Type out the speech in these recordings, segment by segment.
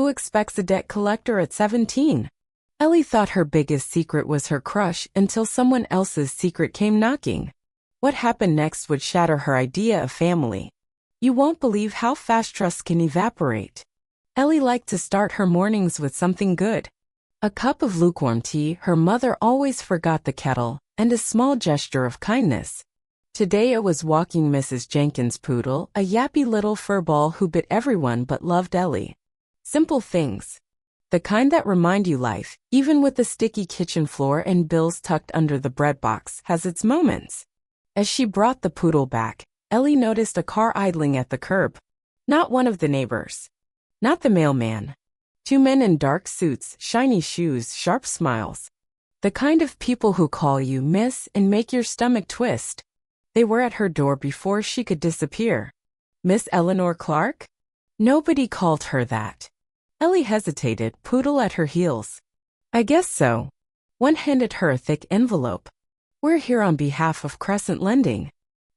Who expects a debt collector at 17? Ellie thought her biggest secret was her crush until someone else's secret came knocking. What happened next would shatter her idea of family. You won't believe how fast trust can evaporate. Ellie liked to start her mornings with something good. A cup of lukewarm tea, her mother always forgot the kettle, and a small gesture of kindness. Today it was walking Mrs. Jenkins' poodle, a yappy little furball who bit everyone but loved Ellie. Simple things. The kind that remind you life, even with the sticky kitchen floor and bills tucked under the bread box, has its moments. As she brought the poodle back, Ellie noticed a car idling at the curb. Not one of the neighbors. Not the mailman. Two men in dark suits, shiny shoes, sharp smiles. The kind of people who call you miss and make your stomach twist. They were at her door before she could disappear. Miss Eleanor Clark? Nobody called her that. Ellie hesitated, poodle at her heels. I guess so. One handed her a thick envelope. We're here on behalf of Crescent Lending.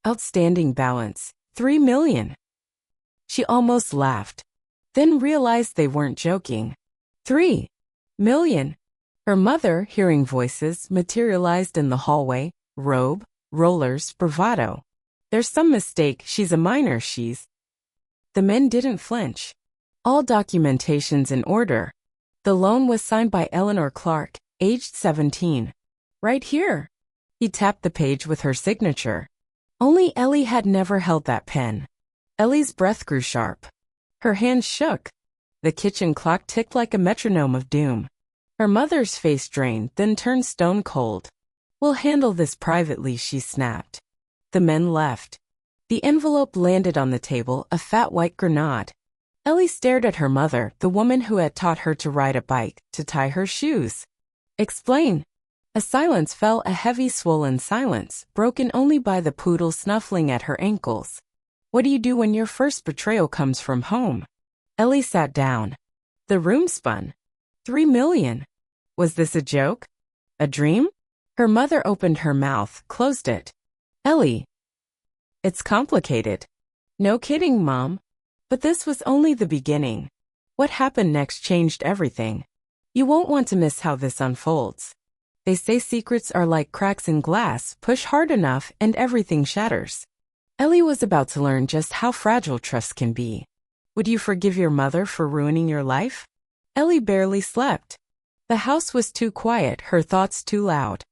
Outstanding balance, $3 million. She almost laughed, then realized they weren't joking. $3 million. Her mother, hearing voices, materialized in the hallway, robe, rollers, bravado. There's some mistake, she's a minor, she's... The men didn't flinch. All documentation's in order. The loan was signed by Eleanor Clark, aged 17. Right here. He tapped the page with her signature. Only Ellie had never held that pen. Ellie's breath grew sharp. Her hands shook. The kitchen clock ticked like a metronome of doom. Her mother's face drained, then turned stone cold. We'll handle this privately, she snapped. The men left. The envelope landed on the table, a fat white grenade. Ellie stared at her mother, the woman who had taught her to ride a bike, to tie her shoes. Explain. A silence fell, a heavy swollen silence, broken only by the poodle snuffling at her ankles. What do you do when your first betrayal comes from home? Ellie sat down. The room spun. $3 million. Was this a joke? A dream? Her mother opened her mouth, closed it. Ellie. It's complicated. No kidding, Mom. But this was only the beginning. What happened next changed everything. You won't want to miss how this unfolds. They say secrets are like cracks in glass, push hard enough and everything shatters. Ellie was about to learn just how fragile trust can be. Would you forgive your mother for ruining your life? Ellie barely slept. The house was too quiet, her thoughts too loud.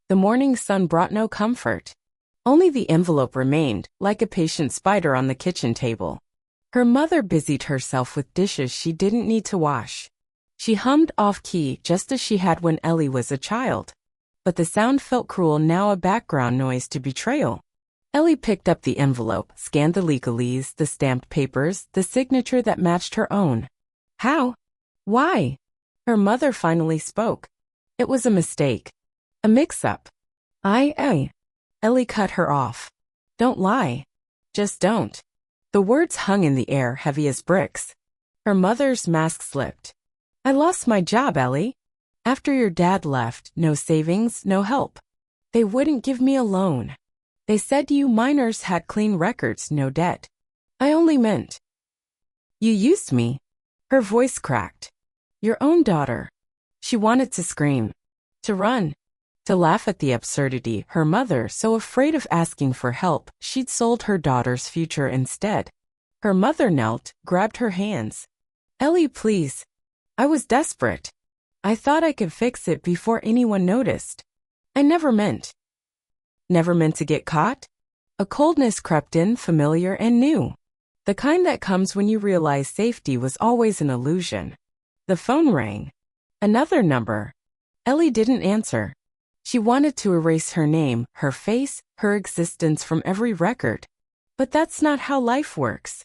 The morning sun brought no comfort. Only the envelope remained, like a patient spider on the kitchen table. Her mother busied herself with dishes she didn't need to wash. She hummed off-key just as she had when Ellie was a child. But the sound felt cruel, now a background noise to betrayal. Ellie picked up the envelope, scanned the legalese, the stamped papers, the signature that matched her own. How? Why? Her mother finally spoke. It was a mistake. A mix-up. Ellie cut her off. Don't lie. Just don't. The words hung in the air, heavy as bricks. Her mother's mask slipped. I lost my job, Ellie. After your dad left, no savings, no help. They wouldn't give me a loan. They said you minors had clean records, no debt. I only meant. You used me. Her voice cracked. Your own daughter. She wanted to scream. To run. To laugh at the absurdity. Her mother, so afraid of asking for help, she'd sold her daughter's future instead. Her mother knelt, grabbed her hands. Ellie, please. I was desperate. I thought I could fix it before anyone noticed. I never meant. Never meant to get caught? A coldness crept in, familiar and new. The kind that comes when you realize safety was always an illusion. The phone rang. Another number. Ellie didn't answer. She wanted to erase her name, her face, her existence from every record. But that's not how life works.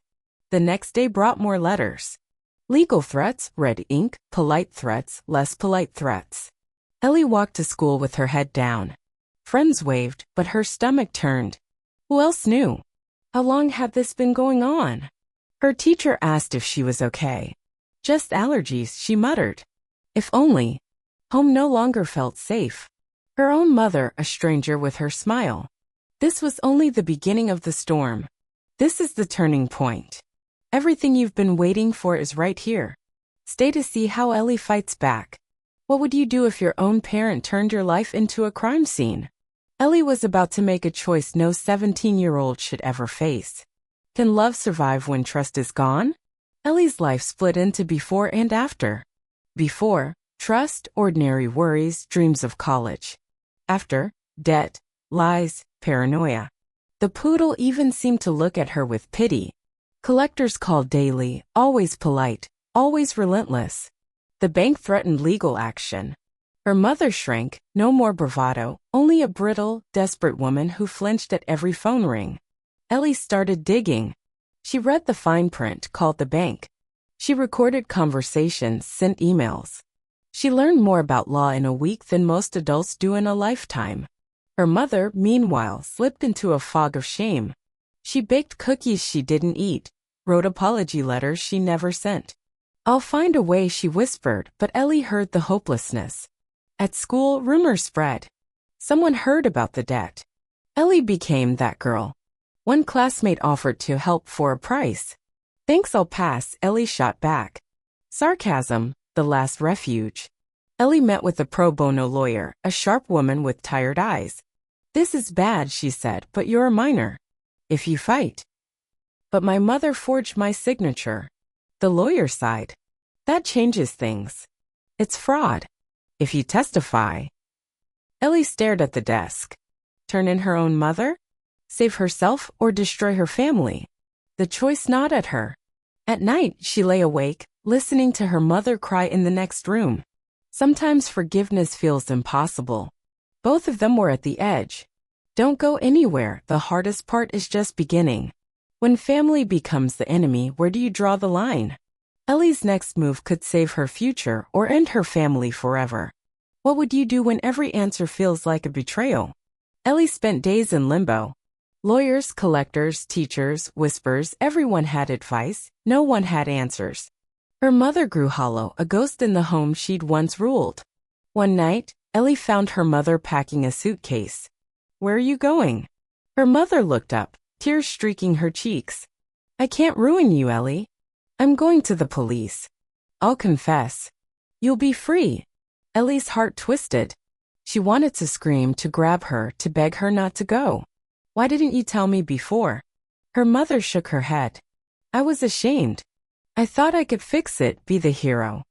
The next day brought more letters. Legal threats, red ink, polite threats, less polite threats. Ellie walked to school with her head down. Friends waved, but her stomach turned. Who else knew? How long had this been going on? Her teacher asked if she was okay. Just allergies, she muttered. If only. Home no longer felt safe. Her own mother, a stranger with her smile. This was only the beginning of the storm. This is the turning point. Everything you've been waiting for is right here. Stay to see how Ellie fights back. What would you do if your own parent turned your life into a crime scene? Ellie was about to make a choice no 17-year-old should ever face. Can love survive when trust is gone? Ellie's life split into before and after. Before, trust, ordinary worries, dreams of college. After, debt, lies, paranoia. The poodle even seemed to look at her with pity. Collectors called daily, always polite, always relentless. The bank threatened legal action. Her mother shrank, no more bravado, only a brittle, desperate woman who flinched at every phone ring. Ellie started digging. She read the fine print, called the bank. She recorded conversations, sent emails. She learned more about law in a week than most adults do in a lifetime. Her mother, meanwhile, slipped into a fog of shame. She baked cookies she didn't eat, wrote apology letters she never sent. "I'll find a way," she whispered, but Ellie heard the hopelessness. At school, rumors spread. Someone heard about the debt. Ellie became that girl. One classmate offered to help for a price. "Thanks, I'll pass," Ellie shot back. Sarcasm, the last refuge. Ellie met with a pro bono lawyer, a sharp woman with tired eyes. "This is bad," she said, "but you're a minor. If you fight." "But my mother forged my signature." The lawyer sighed. "That changes things. It's fraud. If you testify." Ellie stared at the desk. Turn in her own mother? Save herself or destroy her family? The choice gnawed at her. At night, she lay awake, listening to her mother cry in the next room. Sometimes forgiveness feels impossible. Both of them were at the edge. Don't go anywhere, the hardest part is just beginning. When family becomes the enemy, where do you draw the line? Ellie's next move could save her future or end her family forever. What would you do when every answer feels like a betrayal? Ellie spent days in limbo. Lawyers, collectors, teachers, whispers, everyone had advice, no one had answers. Her mother grew hollow, a ghost in the home she'd once ruled. One night, Ellie found her mother packing a suitcase. "Where are you going?" Her mother looked up, tears streaking her cheeks. "I can't ruin you, Ellie. I'm going to the police. I'll confess. You'll be free." Ellie's heart twisted. She wanted to scream, to grab her, to beg her not to go. "Why didn't you tell me before?" Her mother shook her head. "I was ashamed. I thought I could fix it, be the hero.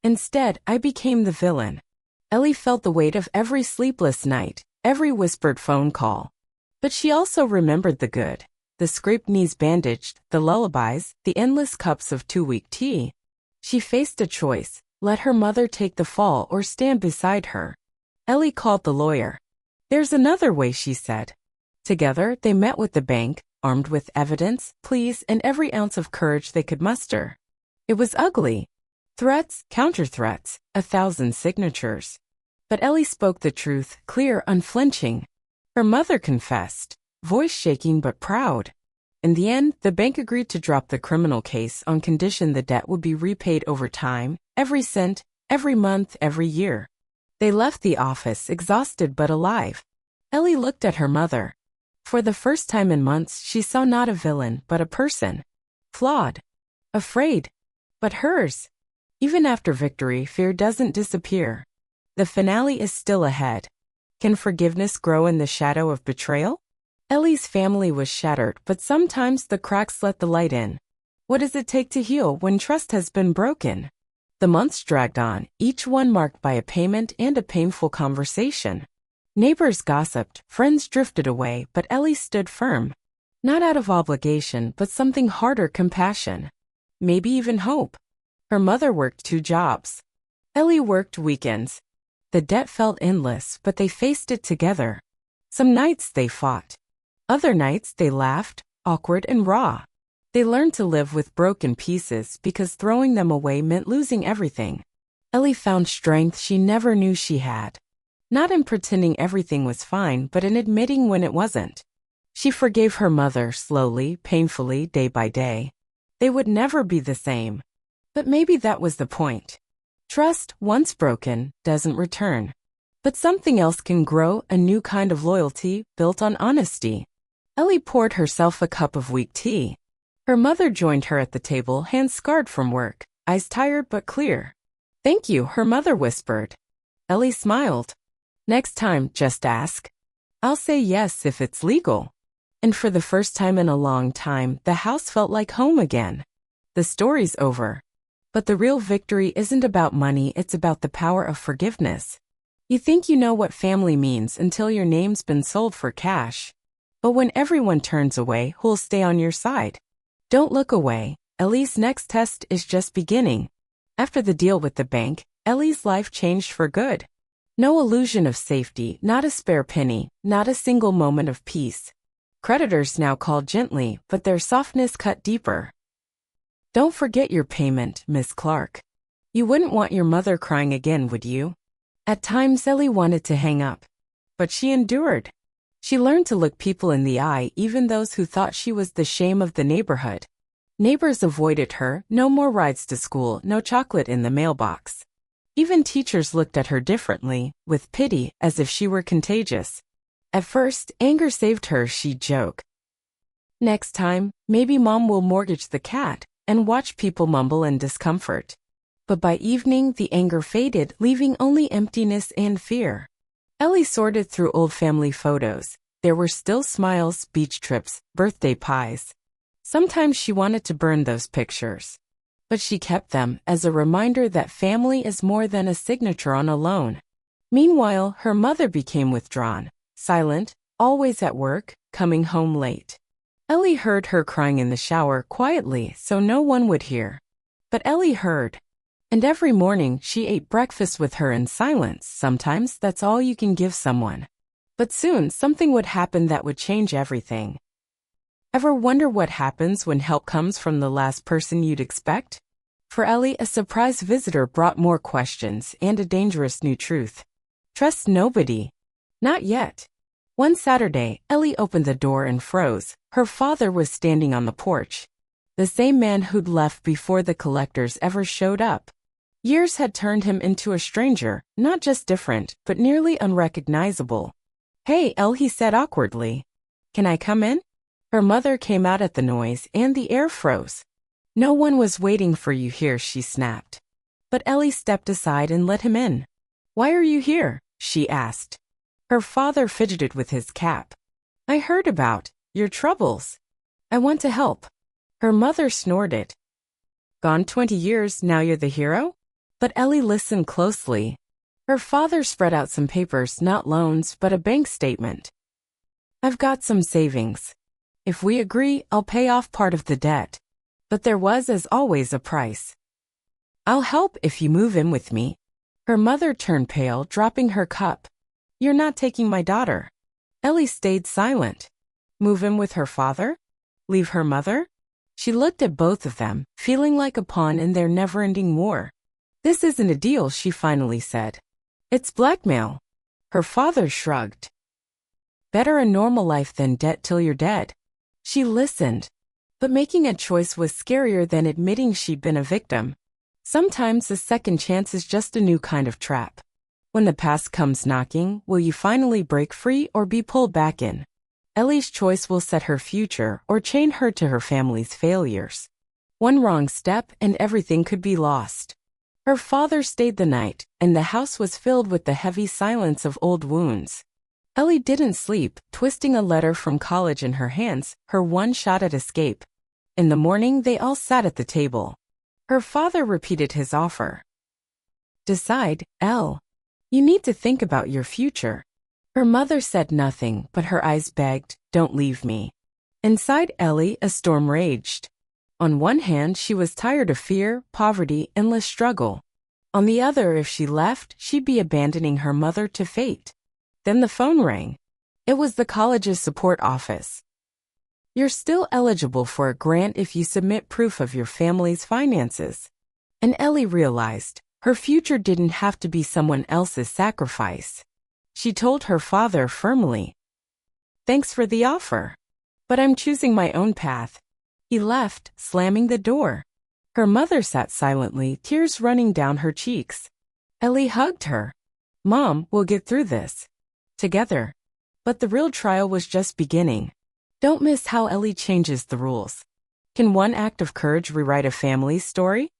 Instead, I became the villain." Ellie felt the weight of every sleepless night, every whispered phone call. But she also remembered the good. The scraped knees bandaged, the lullabies, the endless cups of two-week tea. She faced a choice, let her mother take the fall or stand beside her. Ellie called the lawyer. "There's another way," she said. Together, they met with the bank, armed with evidence, pleas, and every ounce of courage they could muster. It was ugly. Threats, counter-threats, 1,000 signatures. But Ellie spoke the truth, clear, unflinching. Her mother confessed, voice shaking but proud. In the end, the bank agreed to drop the criminal case on condition the debt would be repaid over time, every cent, every month, every year. They left the office, exhausted but alive. Ellie looked at her mother. For the first time in months, she saw not a villain, but a person. Flawed. Afraid. But hers. Even after victory, fear doesn't disappear. The finale is still ahead. Can forgiveness grow in the shadow of betrayal? Ellie's family was shattered, but sometimes the cracks let the light in. What does it take to heal when trust has been broken? The months dragged on, each one marked by a payment and a painful conversation. Neighbors gossiped, friends drifted away, but Ellie stood firm. Not out of obligation, but something harder, compassion. Maybe even hope. Her mother worked 2 jobs. Ellie worked weekends. The debt felt endless, but they faced it together. Some nights they fought. Other nights they laughed, awkward and raw. They learned to live with broken pieces because throwing them away meant losing everything. Ellie found strength she never knew she had. Not in pretending everything was fine, but in admitting when it wasn't. She forgave her mother slowly, painfully, day by day. They would never be the same. But maybe that was the point. Trust, once broken, doesn't return. But something else can grow, a new kind of loyalty, built on honesty. Ellie poured herself a cup of weak tea. Her mother joined her at the table, hands scarred from work. eyes tired but clear. "Thank you," her mother whispered. Ellie smiled. "Next time, just ask. I'll say yes if it's legal." And for the first time in a long time, the house felt like home again. The story's over. But the real victory isn't about money, it's about the power of forgiveness. You think you know what family means until your name's been sold for cash. But when everyone turns away, who'll stay on your side? Don't look away. Ellie's next test is just beginning. After the deal with the bank, Ellie's life changed for good. No illusion of safety, not a spare penny, not a single moment of peace. Creditors now called gently, but their softness cut deeper. "Don't forget your payment, Miss Clark." You wouldn't want your mother crying again, would you? At times Ellie wanted to hang up. But she endured. She learned to look people in the eye, even those who thought she was the shame of the neighborhood. Neighbors avoided her, no more rides to school, no chocolate in the mailbox. Even teachers looked at her differently, with pity, as if she were contagious. At first, anger saved her, she'd joke. "Next time, maybe Mom will mortgage the cat," and watch people mumble in discomfort. But by evening, the anger faded, leaving only emptiness and fear. Ellie sorted through old family photos. There were still smiles, beach trips, birthday pies. Sometimes she wanted to burn those pictures. But she kept them as a reminder that family is more than a signature on a loan. Meanwhile, her mother became withdrawn, silent, always at work, coming home late. Ellie heard her crying in the shower quietly so no one would hear. But Ellie heard. And every morning she ate breakfast with her in silence. Sometimes that's all you can give someone. But soon something would happen that would change everything. Ever wonder what happens when help comes from the last person you'd expect? For Ellie, a surprise visitor brought more questions and a dangerous new truth. Trust nobody. Not yet. One Saturday, Ellie opened the door and froze. Her father was standing on the porch. The same man who'd left before the collectors ever showed up. Years had turned him into a stranger, not just different, but nearly unrecognizable. "Hey, Elle," he said awkwardly. "Can I come in?" Her mother came out at the noise, and the air froze. "No one was waiting for you here," she snapped. But Ellie stepped aside and let him in. "Why are you here?" she asked. Her father fidgeted with his cap. "I heard about your troubles. I want to help." Her mother snorted. "Gone 20 years, now you're the hero?" But Ellie listened closely. Her father spread out some papers, not loans, but a bank statement. "I've got some savings. If we agree, I'll pay off part of the debt." But there was, as always, a price. "I'll help if you move in with me." Her mother turned pale, dropping her cup. "You're not taking my daughter." Ellie stayed silent. Move in with her father? Leave her mother? She looked at both of them, feeling like a pawn in their never-ending war. "This isn't a deal," she finally said. "It's blackmail." Her father shrugged. "Better a normal life than debt till you're dead." She listened. But making a choice was scarier than admitting she'd been a victim. Sometimes a second chance is just a new kind of trap. When the past comes knocking, will you finally break free or be pulled back in? Ellie's choice will set her future or chain her to her family's failures. One wrong step and everything could be lost. Her father stayed the night, and the house was filled with the heavy silence of old wounds. Ellie didn't sleep, twisting a letter from college in her hands, her one shot at escape. In the morning, they all sat at the table. Her father repeated his offer. "Decide, Elle. You need to think about your future." Her mother said nothing, but her eyes begged, "Don't leave me." Inside Ellie, a storm raged. On one hand, she was tired of fear, poverty, endless struggle. On the other, if she left, she'd be abandoning her mother to fate. Then the phone rang. It was the college's support office. "You're still eligible for a grant if you submit proof of your family's finances." And Ellie realized her future didn't have to be someone else's sacrifice. She told her father firmly, "Thanks for the offer, but I'm choosing my own path." He left, slamming the door. Her mother sat silently, tears running down her cheeks. Ellie hugged her. "Mom, we'll get through this. Together." But the real trial was just beginning. Don't miss how Ellie changes the rules. Can one act of courage rewrite a family's story?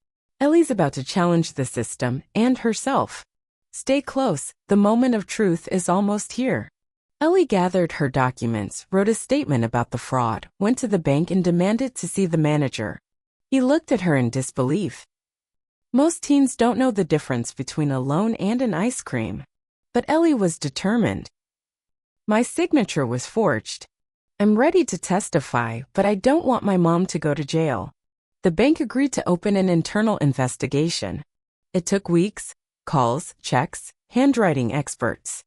Ellie's about to challenge the system and herself. Stay close, the moment of truth is almost here. Ellie gathered her documents, wrote a statement about the fraud, went to the bank and demanded to see the manager. He looked at her in disbelief. Most teens don't know the difference between a loan and an ice cream. But Ellie was determined. My signature was forged. I'm ready to testify, but I don't want my mom to go to jail. The bank agreed to open an internal investigation. It took weeks, calls, checks, handwriting experts.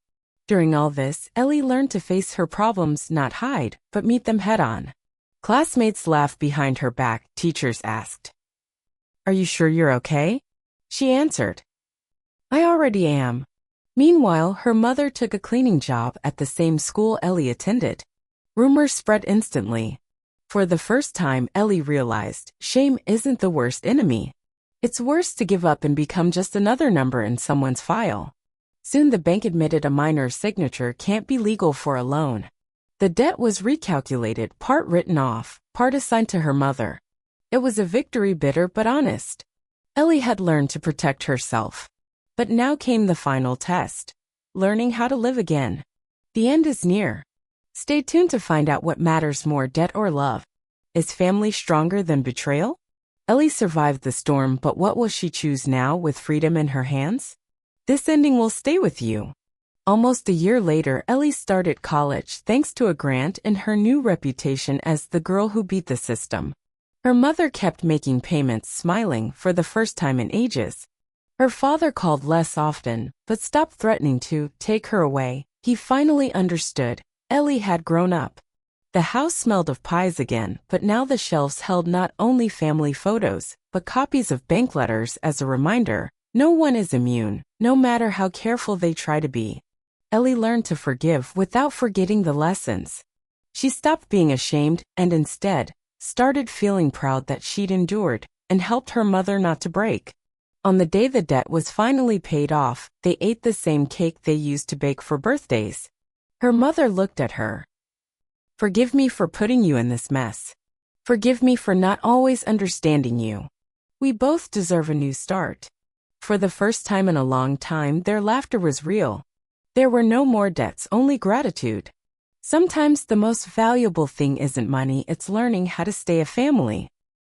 During all this, Ellie learned to face her problems, not hide, but meet them head-on. Classmates laughed behind her back, teachers asked. Are you sure you're okay? She answered. I already am. Meanwhile, her mother took a cleaning job at the same school Ellie attended. Rumors spread instantly. For the first time, Ellie realized shame isn't the worst enemy. It's worse to give up and become just another number in someone's file. Soon the bank admitted a minor's signature can't be legal for a loan. The debt was recalculated, part written off, part assigned to her mother. It was a victory, bitter but honest. Ellie had learned to protect herself. But now came the final test. Learning how to live again. The end is near. Stay tuned to find out what matters more, debt or love. Is family stronger than betrayal? Ellie survived the storm, but what will she choose now with freedom in her hands? This ending will stay with you. Almost a year later, Ellie started college thanks to a grant and her new reputation as the girl who beat the system. Her mother kept making payments, smiling for the first time in ages. Her father called less often, but stopped threatening to take her away. He finally understood. Ellie had grown up. The house smelled of pies again, but now the shelves held not only family photos, but copies of bank letters as a reminder. No one is immune, no matter how careful they try to be. Ellie learned to forgive without forgetting the lessons. She stopped being ashamed and instead started feeling proud that she'd endured and helped her mother not to break. On the day the debt was finally paid off, they ate the same cake they used to bake for birthdays. Her mother looked at her. Forgive me for putting you in this mess. Forgive me for not always understanding you. We both deserve a new start. For the first time in a long time, their laughter was real. There were no more debts, only gratitude. Sometimes the most valuable thing isn't money, it's learning how to stay a family.